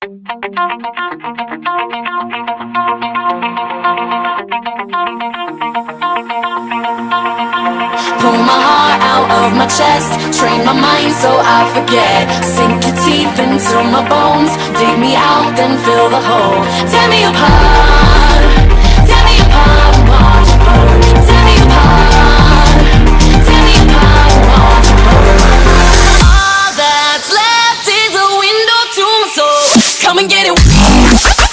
Pull my heart out of my chest, train my mind so I forget. Sink your teeth into my bones, dig me out, then fill the hole. Tear me apart, tear me apart and watch it burn. Tear me apart, tear me apart and watch it burn. All that's left is a window to my soul. Come and get it.